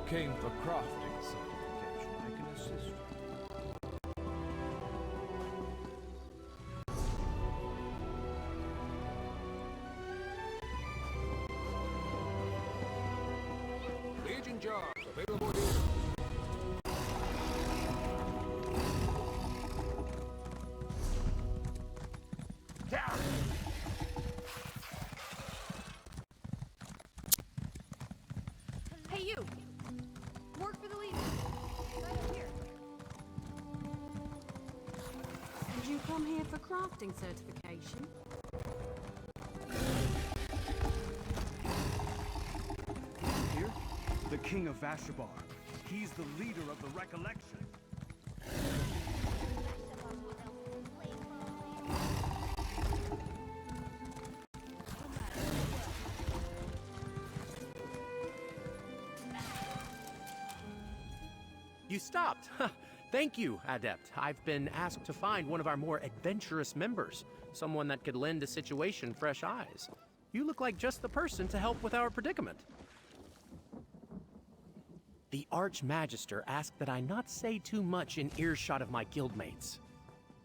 came for crafting certification. I can assist you. Legion jobs available here. Hey, you! Work for the Legion. Right up here. Did you come here for crafting certification? Here? The King of Vashabar. He's the leader of the Recollection. You stopped. Thank you, Adept. I've been asked to find one of our more adventurous members, someone that could lend a situation fresh eyes. You look like just the person to help with our predicament. The Archmagister asked that I not say too much in earshot of my guildmates.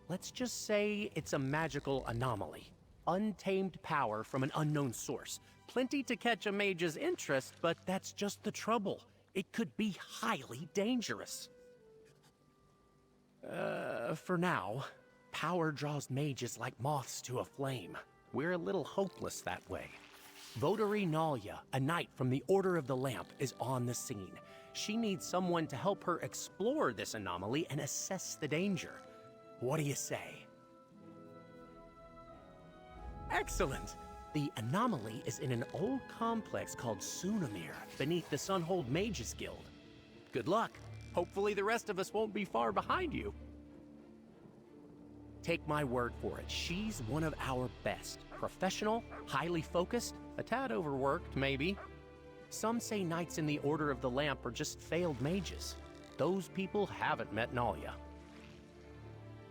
Let's just say it's a magical anomaly. Untamed power from an unknown source. Plenty to catch a mage's interest, but that's just the trouble. It could be highly dangerous. For now, power draws mages like moths to a flame. We're a little hopeless that way. Votary Nalia, a knight from the Order of the Lamp, is on the scene. She needs someone to help her explore this anomaly and assess the danger. What do you say? Excellent! The anomaly is in an old complex called Sunamir, beneath the Sunhold Mages Guild. Good luck. Hopefully the rest of us won't be far behind you. Take my word for it, she's one of our best. Professional, highly focused, a tad overworked, maybe. Some say knights in the Order of the Lamp are just failed mages. Those people haven't met Nalia.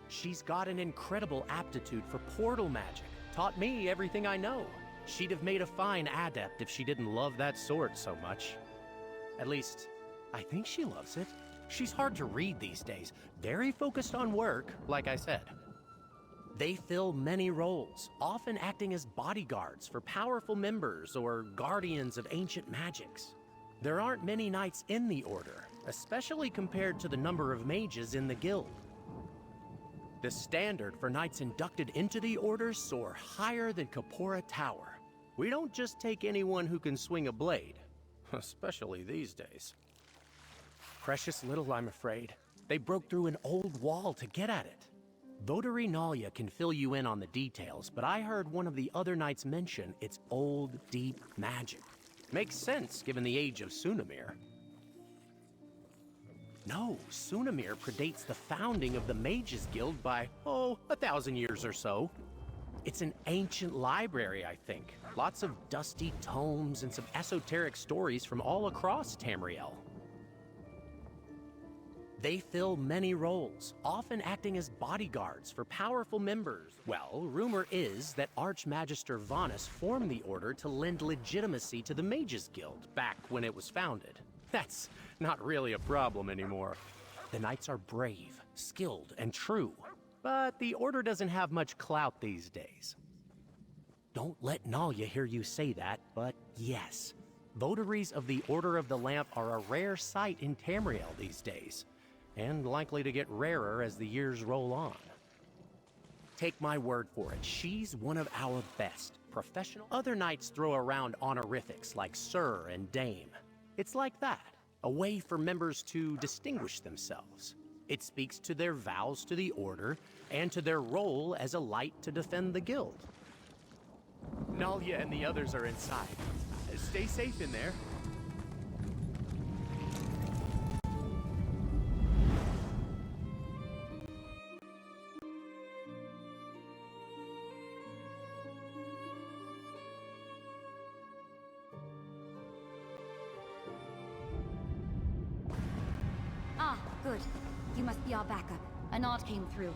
She's got an incredible aptitude for portal magic. Taught me everything I know. She'd have made a fine adept if she didn't love that sword so much. At least, I think she loves it. She's hard to read these days. Very focused on work, like I said. They fill many roles, often acting as bodyguards for powerful members or guardians of ancient magics. There aren't many knights in the Order, especially compared to the number of mages in the guild. The standard for knights inducted into the Order soar higher than Kapora Tower. We don't just take anyone who can swing a blade, especially these days. Precious little, I'm afraid. They broke through an old wall to get at it. Votary Nalia can fill you in on the details, but I heard one of the other knights mention it's old, deep magic. Makes sense, given the age of Sunamir. No, Sunamir predates the founding of the Mages Guild by, 1,000 years or so. It's an ancient library, I think. Lots of dusty tomes and some esoteric stories from all across Tamriel. They fill many roles, often acting as bodyguards for powerful members. Well, rumor is that Archmagister Vanus formed the Order to lend legitimacy to the Mages Guild back when it was founded. That's not really a problem anymore. The knights are brave, skilled, and true. But the Order doesn't have much clout these days. Don't let Nalia hear you say that, but yes. Votaries of the Order of the Lamp are a rare sight in Tamriel these days, and likely to get rarer as the years roll on. Take my word for it, she's one of our best. Professional. Other knights throw around honorifics like Sir and Dame. It's like that, a way for members to distinguish themselves. It speaks to their vows to the Order and to their role as a light to defend the guild. Nalia and the others are inside. Stay safe in there. Ah, good. You must be our backup. A nod came through.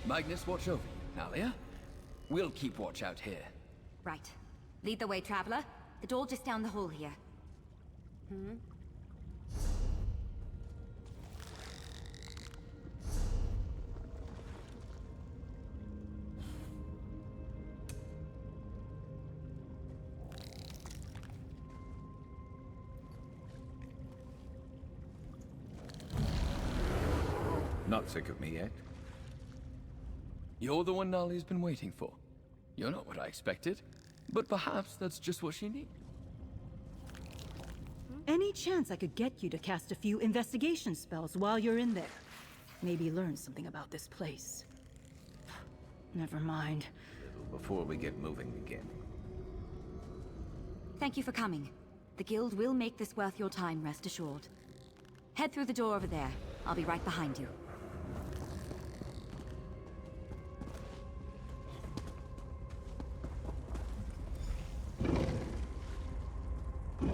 Magnus, watch over you, Nalia. We'll keep watch out here. Right. Lead the way, traveler. The door just down the hall here. not sick of me yet? You're the one Nalia's been waiting for. You're not what I expected, but perhaps that's just what she needs. Any chance I could get you to cast a few investigation spells while you're in there? Maybe learn something about this place. Never mind. Before we get moving again. Thank you for coming. The guild will make this worth your time, rest assured. Head through the door over there. I'll be right behind you.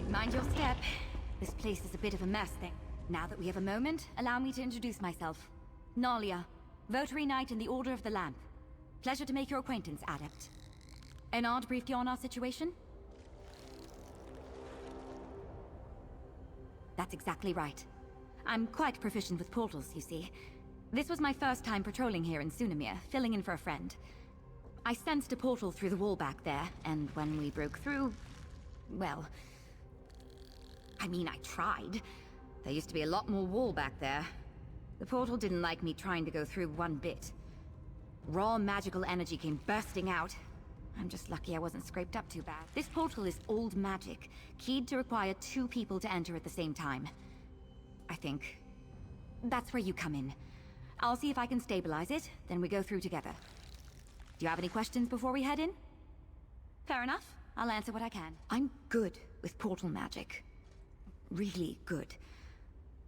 Mind your step. This place is a bit of a mess thing. Now that we have a moment, allow me to introduce myself. Nalia, Votary Knight in the Order of the Lamp. Pleasure to make your acquaintance, Adept. Enard briefed you on our situation? That's exactly right. I'm quite proficient with portals, you see. This was my first time patrolling here in Sunamir, filling in for a friend. I sensed a portal through the wall back there, and when we broke through... well... I mean, I tried. There used to be a lot more wall back there. The portal didn't like me trying to go through one bit. Raw magical energy came bursting out. I'm just lucky I wasn't scraped up too bad. This portal is old magic, keyed to require 2 people to enter at the same time. I think. That's where you come in. I'll see if I can stabilize it, then we go through together. Do you have any questions before we head in? Fair enough. I'll answer what I can. I'm good with portal magic. Really good.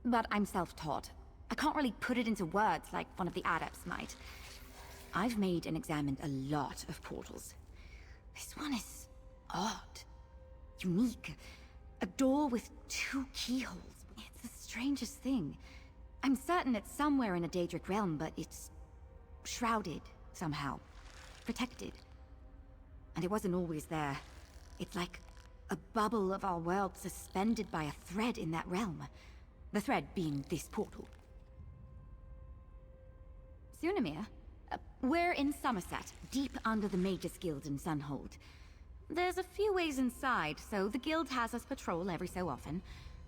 But I'm self-taught. I can't really put it into words like one of the adepts might. I've made and examined a lot of portals. This one is odd. Unique. A door with 2 keyholes. It's the strangest thing. I'm certain it's somewhere in a Daedric realm, but it's... shrouded, somehow. Protected. And it wasn't always there. It's like a bubble of our world suspended by a thread in that realm. The thread being this portal. Sunamir? We're in Somerset, deep under the Magus Guild in Sunhold. There's a few ways inside, so the guild has us patrol every so often,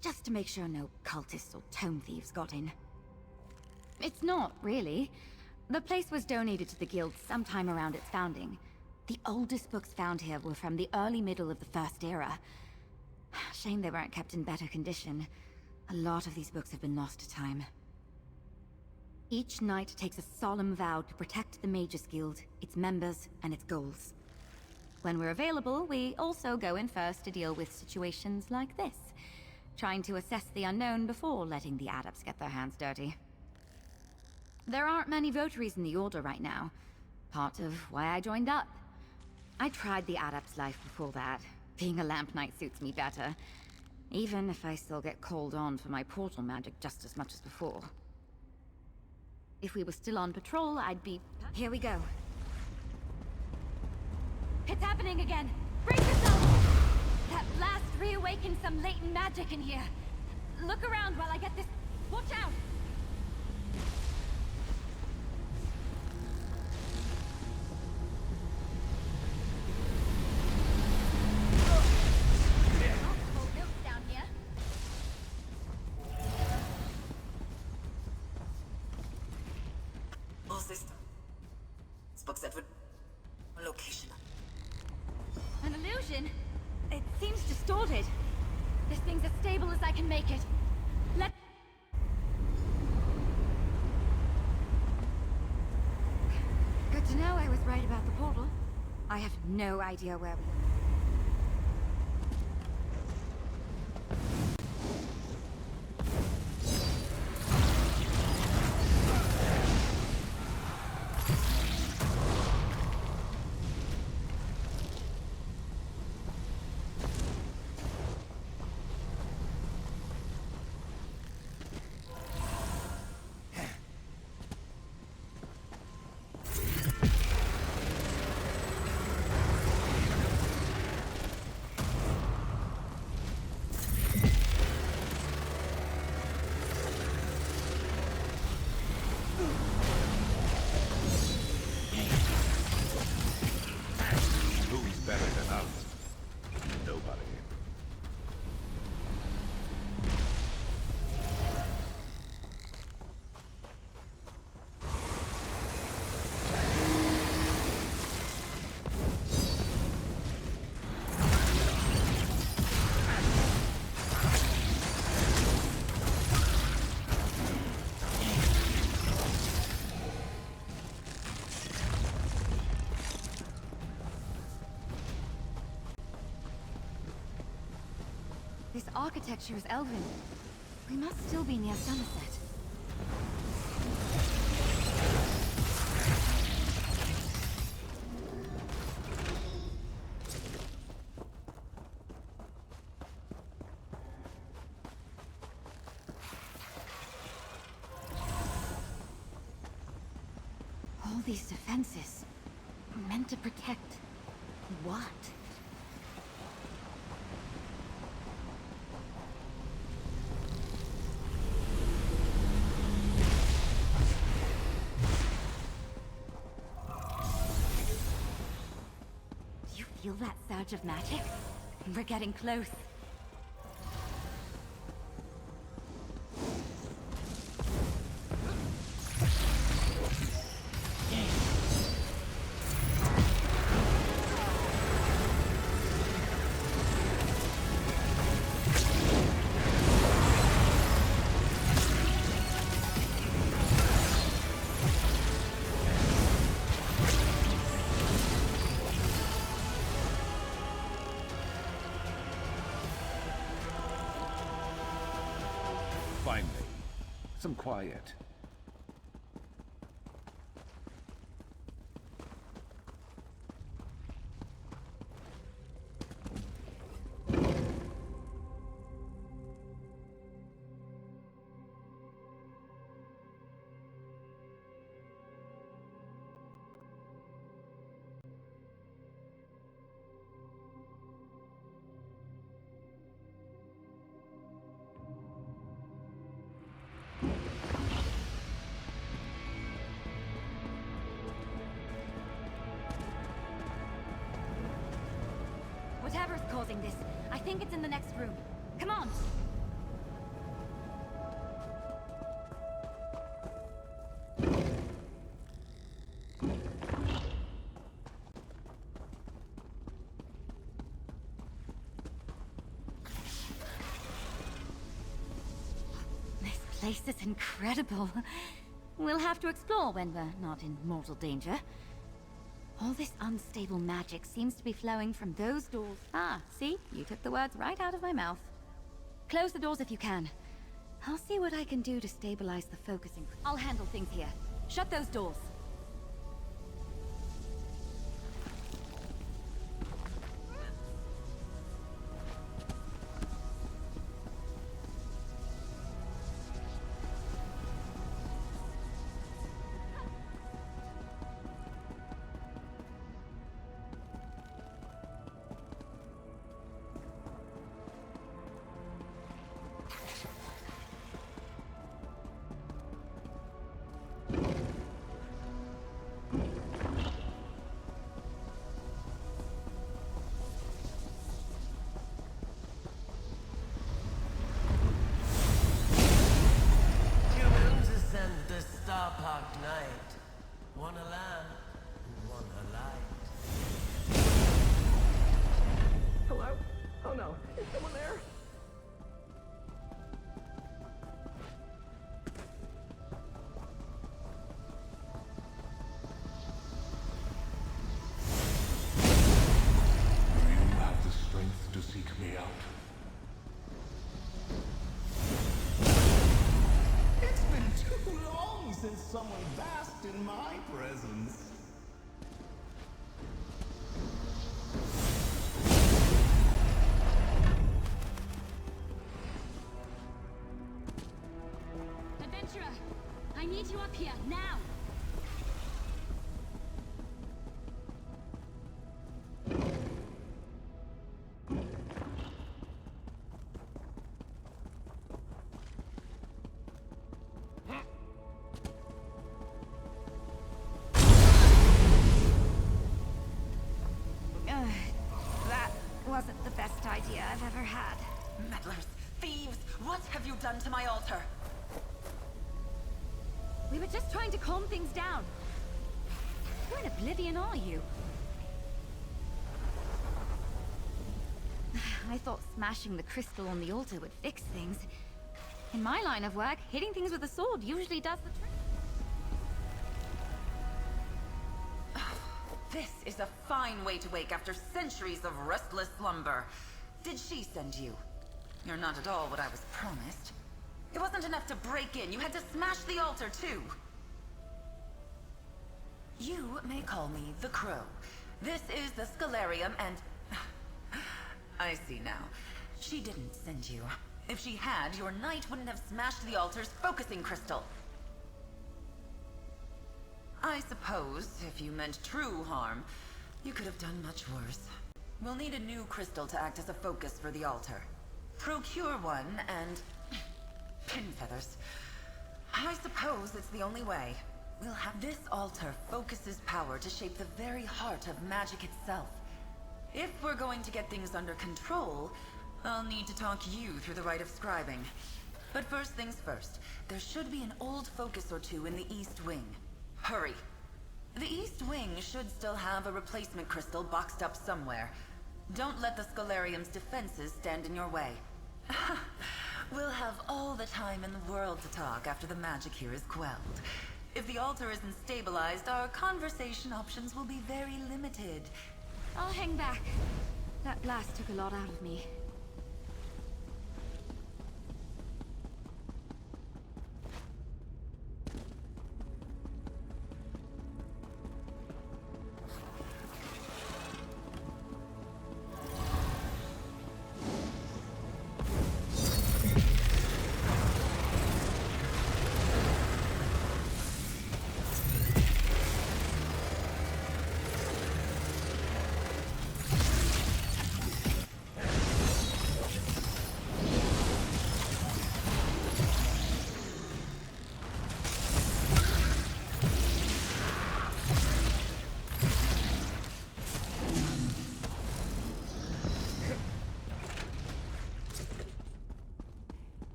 just to make sure no cultists or tome thieves got in. It's not, really. The place was donated to the guild sometime around its founding. The oldest books found here were from the early middle of the First Era. Shame they weren't kept in better condition. A lot of these books have been lost to time. Each knight takes a solemn vow to protect the Magus Guild, its members, and its goals. When we're available, we also go in first to deal with situations like this, trying to assess the unknown before letting the adepts get their hands dirty. There aren't many votaries in the Order right now, part of why I joined up. I tried the adept's life before that. Being a lamp knight suits me better, even if I still get called on for my portal magic just as much as before. If we were still on patrol, I'd be... Here we go. It's happening again! Brace yourself! That blast reawakened some latent magic in here. Look around while I get this... Watch out! Hold notes down here. System. Spoke Edward. Location. An illusion? It seems distorted. This thing's as stable as I can make it. Good to know I was right about the portal. I have no idea where we... architecture is elven. We must still be near Somerset. All these defenses, meant to protect what? Do you feel that surge of magic? We're getting close. Finally, some quiet. Whatever's causing this, I think it's in the next room. Come on! This place is incredible. We'll have to explore when we're not in mortal danger. All this unstable magic seems to be flowing from those doors. Ah, see? You took the words right out of my mouth. Close the doors if you can. I'll see what I can do to stabilize the focusing. I'll handle things here. Shut those doors. Starpark night. One a lamp, one a light. Hello? Oh no, is someone there? Do you have the strength to seek me out? It's been too long since someone basked in my presence. Adventurer, I need you up here, now! That wasn't the best idea I've ever had. Meddlers, thieves, what have you done to my altar? We were just trying to calm things down. Who in oblivion are you? I thought smashing the crystal on the altar would fix things. In my line of work, hitting things with a sword usually does the trick. This is a fine way to wake after centuries of restless slumber. Did she send you? You're not at all what I was promised. It wasn't enough to break in, you had to smash the altar too! You may call me the Crow. This is the Scalarium and... I see now. She didn't send you. If she had, your knight wouldn't have smashed the altar's focusing crystal. I suppose, if you meant true harm, you could have done much worse. We'll need a new crystal to act as a focus for the altar. Procure one and... pin feathers. I suppose it's the only way. We'll have this altar focuses power to shape the very heart of magic itself. If we're going to get things under control, I'll need to talk you through the rite of scribing. But first things first, there should be an old focus or two in the East Wing. Hurry. The East Wing should still have a replacement crystal boxed up somewhere. Don't let the Scalarium's defenses stand in your way. We'll have all the time in the world to talk after the magic here is quelled. If the altar isn't stabilized, our conversation options will be very limited. I'll hang back. That blast took a lot out of me.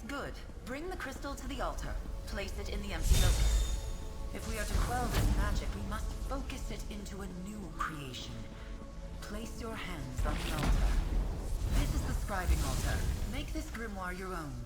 Good. Bring the crystal to the altar. Place it in the empty locus. If we are to quell this magic, we must focus it into a new creation. Place your hands on the altar. This is the scribing altar. Make this grimoire your own.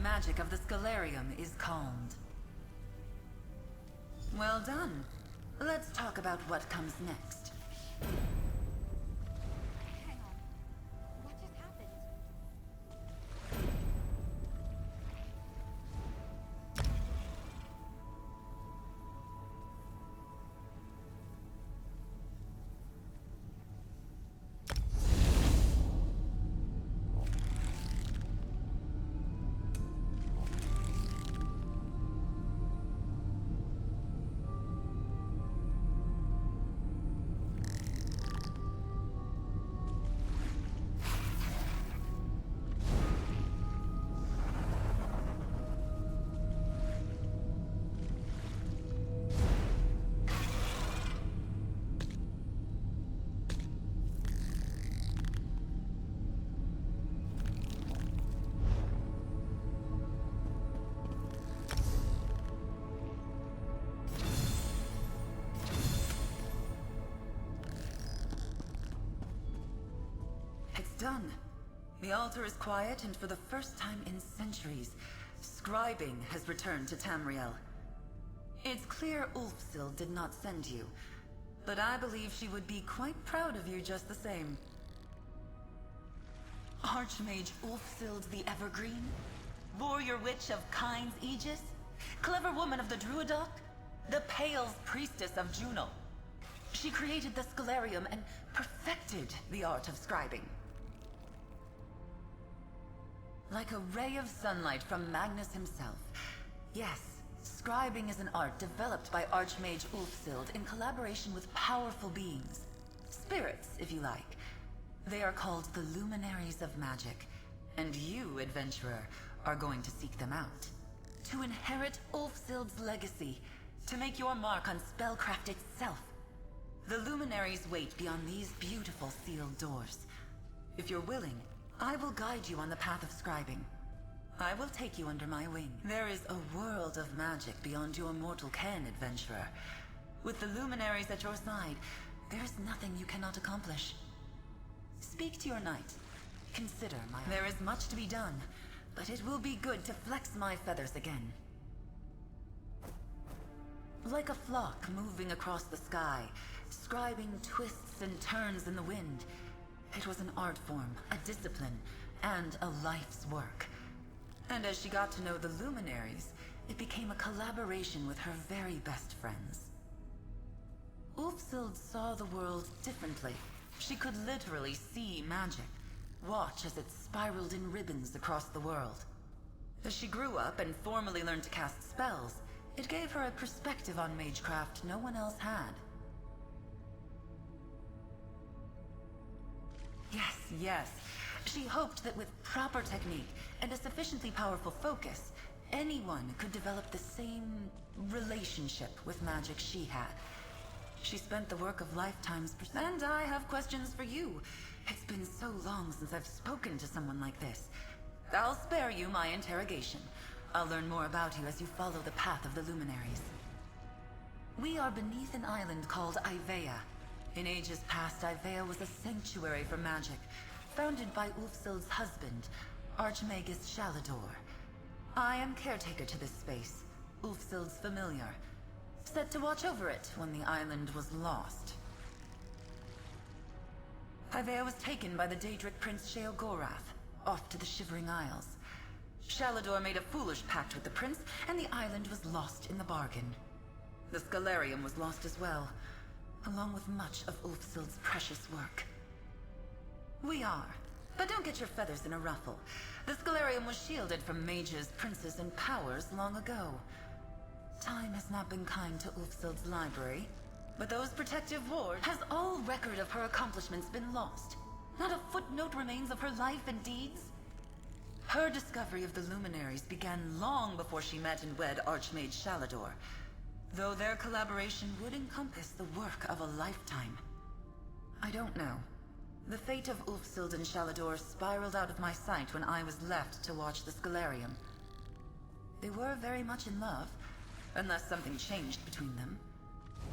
Magic of the Scalarium is calmed. Well done. Let's talk about what comes next. Hang on. What just happened? Done. The altar is quiet, and for the first time in centuries, scribing has returned to Tamriel. It's clear Ulfsil did not send you, but I believe she would be quite proud of you just the same. Archmage Ulfsild the Evergreen? Warrior Witch of Kyne's Aegis? Clever woman of the Druidok? The Pale's Priestess of Juno? She created the Scalarium and perfected the art of scribing. Like a ray of sunlight from Magnus himself. Yes, scribing is an art developed by Archmage Ulfsild in collaboration with powerful beings. Spirits, if you like. They are called the Luminaries of Magic, and you, adventurer, are going to seek them out. To inherit Ulfsild's legacy, to make your mark on spellcraft itself. The Luminaries wait beyond these beautiful sealed doors. If you're willing, I will guide you on the path of scribing. I will take you under my wing. There is a world of magic beyond your mortal ken, adventurer. With the Luminaries at your side, there is nothing you cannot accomplish. Speak to your knight. Consider my... There is much to be done, but it will be good to flex my feathers again. Like a flock moving across the sky, scribing twists and turns in the wind. It was an art form, a discipline, and a life's work. And as she got to know the Luminaries, it became a collaboration with her very best friends. Ulfsild saw the world differently. She could literally see magic, watch as it spiraled in ribbons across the world. As she grew up and formally learned to cast spells, it gave her a perspective on magecraft no one else had. Yes. She hoped that with proper technique and a sufficiently powerful focus, anyone could develop the same relationship with magic she had. She spent the work of lifetimes, and I have questions for you. It's been so long since I've spoken to someone like this. I'll spare you my interrogation. I'll learn more about you as you follow the path of the Luminaries. We are beneath an island called Ivea. In ages past, Ivea was a sanctuary for magic, founded by Ulfsild's husband, Archmagus Shalador. I am caretaker to this space, Ulfsild's familiar, set to watch over it when the island was lost. Ivea was taken by the Daedric Prince Sheogorath, off to the Shivering Isles. Shalador made a foolish pact with the prince, and the island was lost in the bargain. The Scalarium was lost as well, along with much of Ulfsild's precious work. We are, but don't get your feathers in a ruffle. The Scalarium was shielded from mages, princes, and powers long ago. Time has not been kind to Ulfsild's library, but those protective wards... Has all record of her accomplishments been lost? Not a footnote remains of her life and deeds? Her discovery of the Luminaries began long before she met and wed Archmage Shalador, though their collaboration would encompass the work of a lifetime. I don't know. The fate of Ulfsild and Shalador spiraled out of my sight when I was left to watch the Scalarium. They were very much in love, unless something changed between them.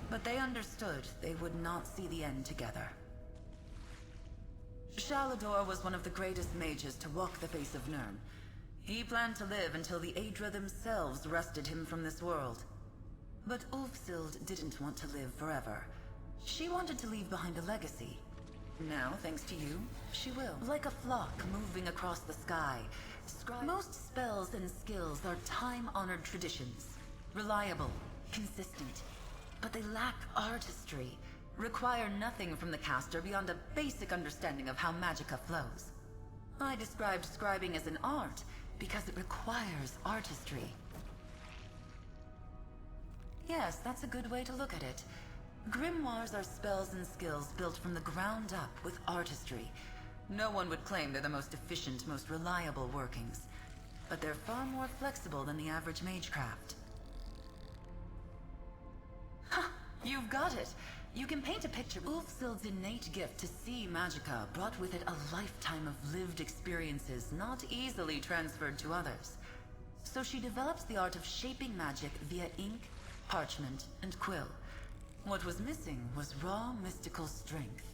But they understood they would not see the end together. Shalador was one of the greatest mages to walk the face of Nirn. He planned to live until the Aedra themselves wrested him from this world. But Ulfsild didn't want to live forever. She wanted to leave behind a legacy. Now, thanks to you, she will. Like a flock moving across the sky, most spells and skills are time-honored traditions. Reliable, consistent. But they lack artistry. Require nothing from the caster beyond a basic understanding of how magicka flows. I described scribing as an art because it requires artistry. Yes, that's a good way to look at it. Grimoires are spells and skills built from the ground up with artistry. No one would claim they're the most efficient, most reliable workings. But they're far more flexible than the average magecraft. Ha! You've got it! You can paint a picture. Ulfsild's innate gift to see magicka brought with it a lifetime of lived experiences not easily transferred to others. So she developed the art of shaping magic via ink, parchment, and quill. What was missing was raw mystical strength.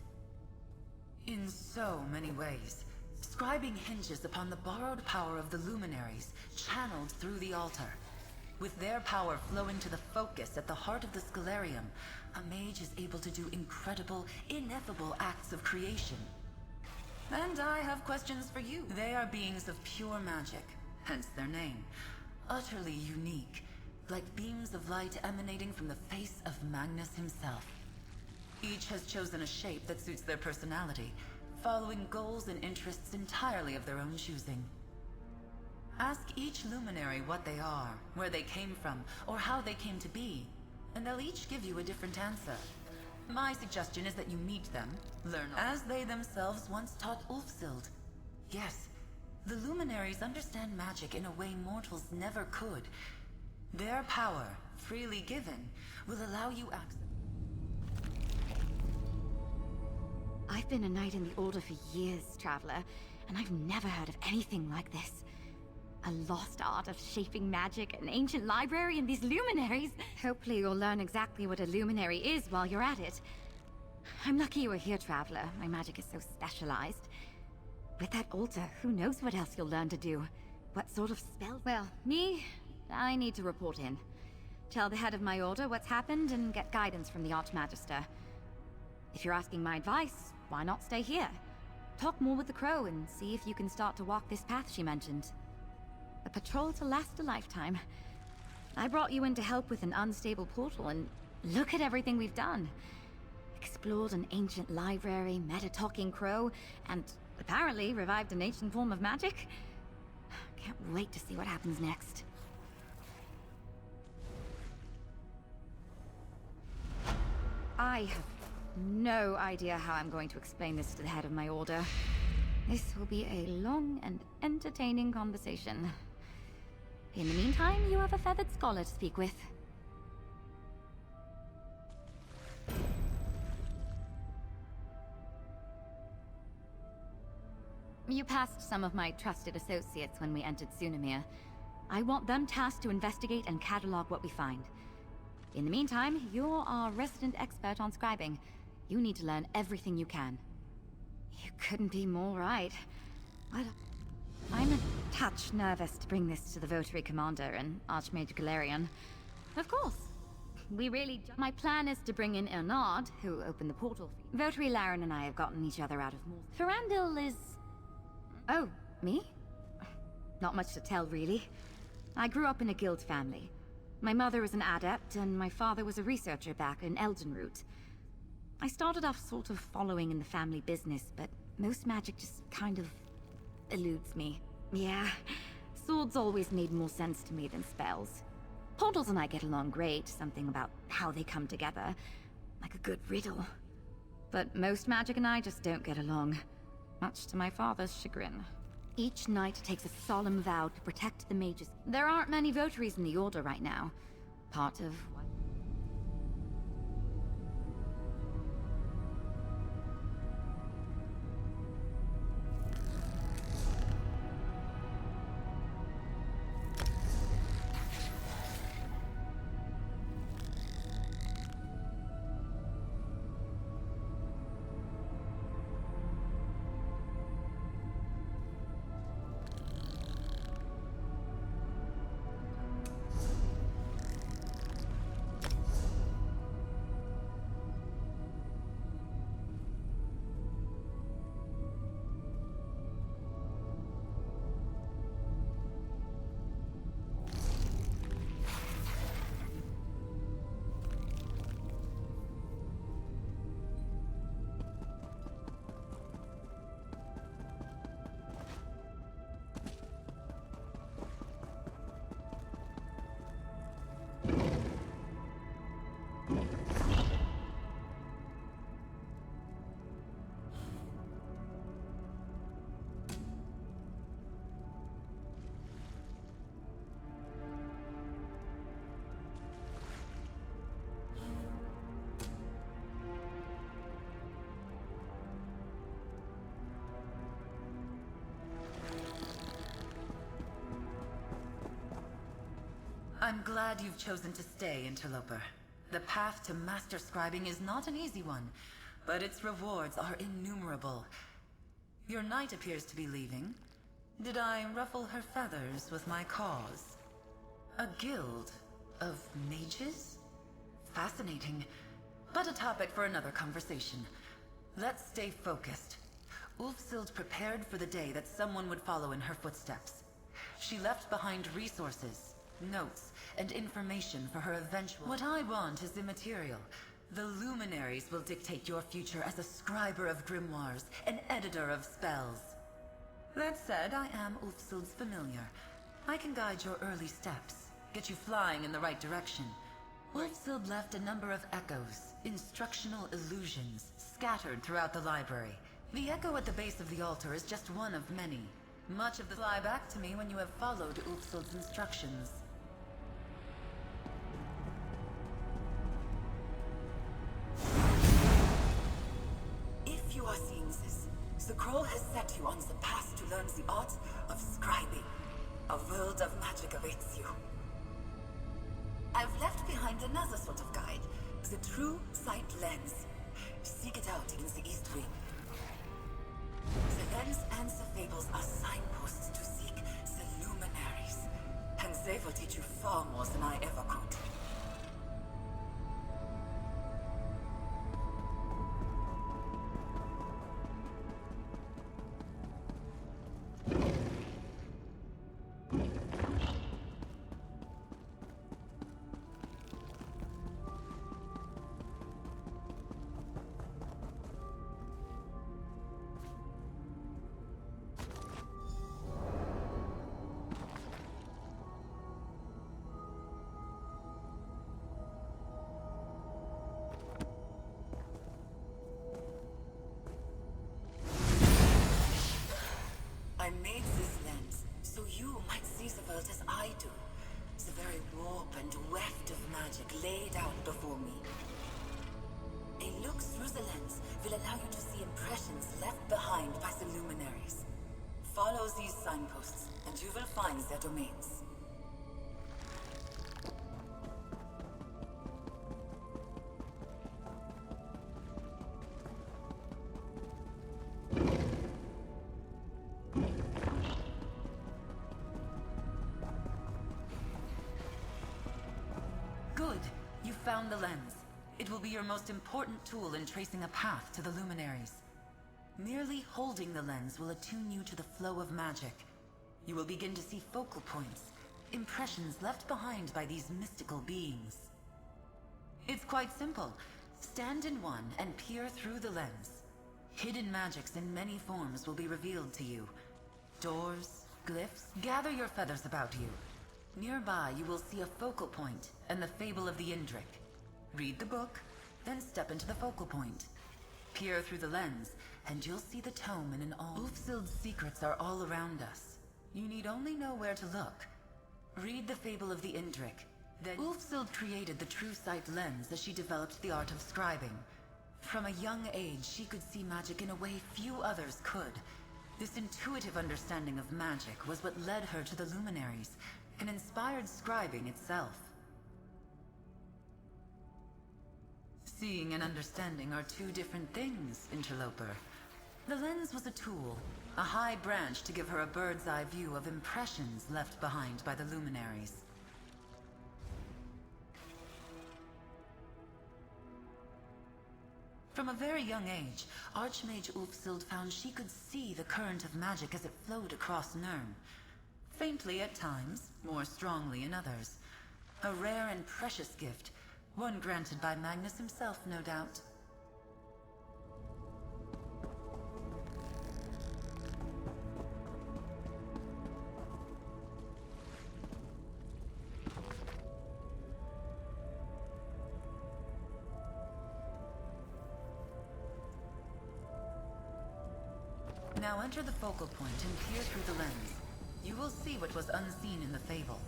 In so many ways, scribing hinges upon the borrowed power of the Luminaries, channeled through the altar. With their power flowing to the focus at the heart of the Scalarium, a mage is able to do incredible, ineffable acts of creation. And I have questions for you. They are beings of pure magic, hence their name. Utterly unique, like beams of light emanating from the face of Magnus himself. Each has chosen a shape that suits their personality, following goals and interests entirely of their own choosing. Ask each luminary what they are, where they came from, or how they came to be, and they'll each give you a different answer. My suggestion is that you meet them, learn as they themselves once taught Ulfsild. Yes, the luminaries understand magic in a way mortals never could. Their power, freely given, will allow you access. I've been a knight in the Order for years, Traveler, and I've never heard of anything like this. A lost art of shaping magic, an ancient library, and these luminaries. Hopefully you'll learn exactly what a luminary is while you're at it. I'm lucky you were here, Traveler. My magic is so specialized. With that altar, who knows what else you'll learn to do? What sort of spell? Well, I need to report in. Tell the head of my order what's happened and get guidance from the Archmagister. If you're asking my advice, why not stay here? Talk more with the Crow and see if you can start to walk this path she mentioned. A patrol to last a lifetime. I brought you in to help with an unstable portal, and look at everything we've done. Explored an ancient library, met a talking crow, and apparently revived an ancient form of magic. Can't wait to see what happens next. I have no idea how I'm going to explain this to the head of my order. This will be a long and entertaining conversation. In the meantime, you have a feathered scholar to speak with. You passed some of my trusted associates when we entered Sunamir. I want them tasked to investigate and catalog what we find. In the meantime, you're our resident expert on scribing. You need to learn everything you can. You couldn't be more right. But I'm a touch nervous to bring this to the Votary Commander and Archmage Galerion. Of course. My plan is to bring in Ernard, who opened the portal for you. Votary Laren and I have gotten each other out of more. Ferandil is... Oh, me? Not much to tell, really. I grew up in a guild family. My mother was an adept, and my father was a researcher back in Eldenroot. I started off sort of following in the family business, but most magic just kind of eludes me. Yeah, swords always made more sense to me than spells. Portals and I get along great, something about how they come together, like a good riddle. But most magic and I just don't get along, much to my father's chagrin. Each knight takes a solemn vow to protect the mages. There aren't many votaries in the Order right now. Part of what... I'm glad you've chosen to stay, Interloper. The path to master scribing is not an easy one, but its rewards are innumerable. Your knight appears to be leaving. Did I ruffle her feathers with my cause? A guild of mages? Fascinating, but a topic for another conversation. Let's stay focused. Ulfsild prepared for the day that someone would follow in her footsteps. She left behind resources, notes, and information for her eventual... What I want is immaterial. The luminaries will dictate your future as a scriber of grimoires, an editor of spells. That said, I am Ulfsild's familiar. I can guide your early steps, get you flying in the right direction. Ulfsild left a number of echoes, instructional illusions, scattered throughout the library. The echo at the base of the altar is just one of many. Much of the fly back to me when you have followed Ulfsild's instructions. If you are seeing this, the Scroll has set you on the path to learn the art of scribing. A world of magic awaits you. I've left behind another sort of guide, the True Sight Lens. Seek it out in the East Wing. The lens and the fables are signposts to seek the luminaries, and they will teach you far more than I ever could. I made this lens so you might see the world as I do. The very warp and weft of magic laid out before me. A look through the lens will allow you to see impressions left behind by the luminaries. Follow these signposts, and you will find their domains. Good. You found the lens. It will be your most important tool in tracing a path to the luminaries. Merely holding the lens will attune you to the flow of magic. You will begin to see focal points, impressions left behind by these mystical beings. It's quite simple. Stand in one and peer through the lens. Hidden magics in many forms will be revealed to you. Doors, glyphs, gather your feathers about you. Nearby you will see a focal point and the Fable of the Indrik. Read the book, then step into the focal point. Peer through the lens, and you'll see the tome in an all. Ulfsild's secrets are all around us. You need only know where to look. Read the Fable of the Indrik. Then Ulfsild created the True Sight lens as she developed the art of scribing. From a young age, she could see magic in a way few others could. This intuitive understanding of magic was what led her to the luminaries, and inspired scribing itself. Seeing and understanding are two different things, interloper. The lens was a tool, a high branch to give her a bird's eye view of impressions left behind by the luminaries. From a very young age, Archmage Ulfsild found she could see the current of magic as it flowed across Nirn. Faintly at times, more strongly in others. A rare and precious gift, one granted by Magnus himself, no doubt. Now enter the focal point and peer through the lens. You will see what was unseen in the fable.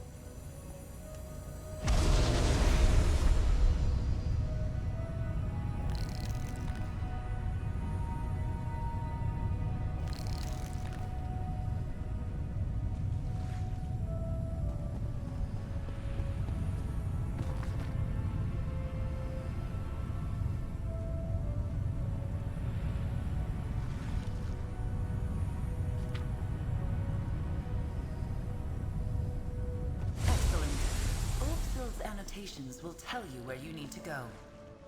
Annotations will tell you where you need to go.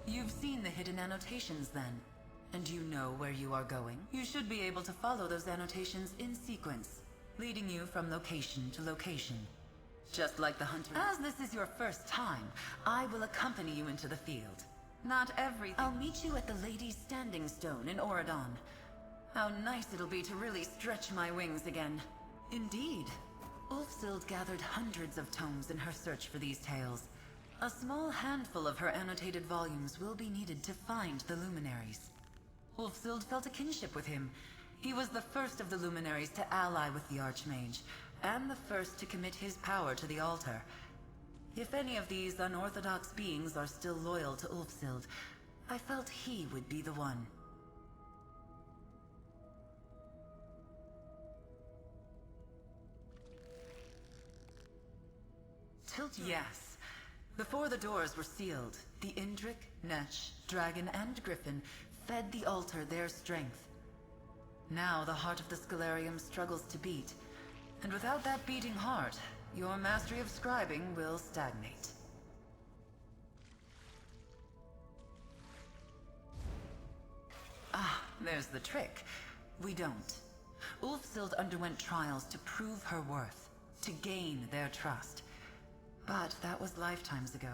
You've seen the hidden annotations then. And you know where you are going? You should be able to follow those annotations in sequence, leading you from location to location. Just like the hunter. As this is your first time, I will accompany you into the field. Not everything. I'll meet you at the Lady's Standing Stone in Oradon. How nice it'll be to really stretch my wings again. Indeed. Ulfsild gathered hundreds of tomes in her search for these tales. A small handful of her annotated volumes will be needed to find the luminaries. Ulfsild felt a kinship with him. He was the first of the luminaries to ally with the Archmage, and the first to commit his power to the altar. If any of these unorthodox beings are still loyal to Ulfsild, I felt he would be the one. Yes. Before the doors were sealed, the Indrik, Netch, Dragon, and Griffin fed the altar their strength. Now the heart of the Scalarium struggles to beat, and without that beating heart, your mastery of scribing will stagnate. Ah, there's the trick. We don't. Ulfsild underwent trials to prove her worth, to gain their trust. But that was lifetimes ago.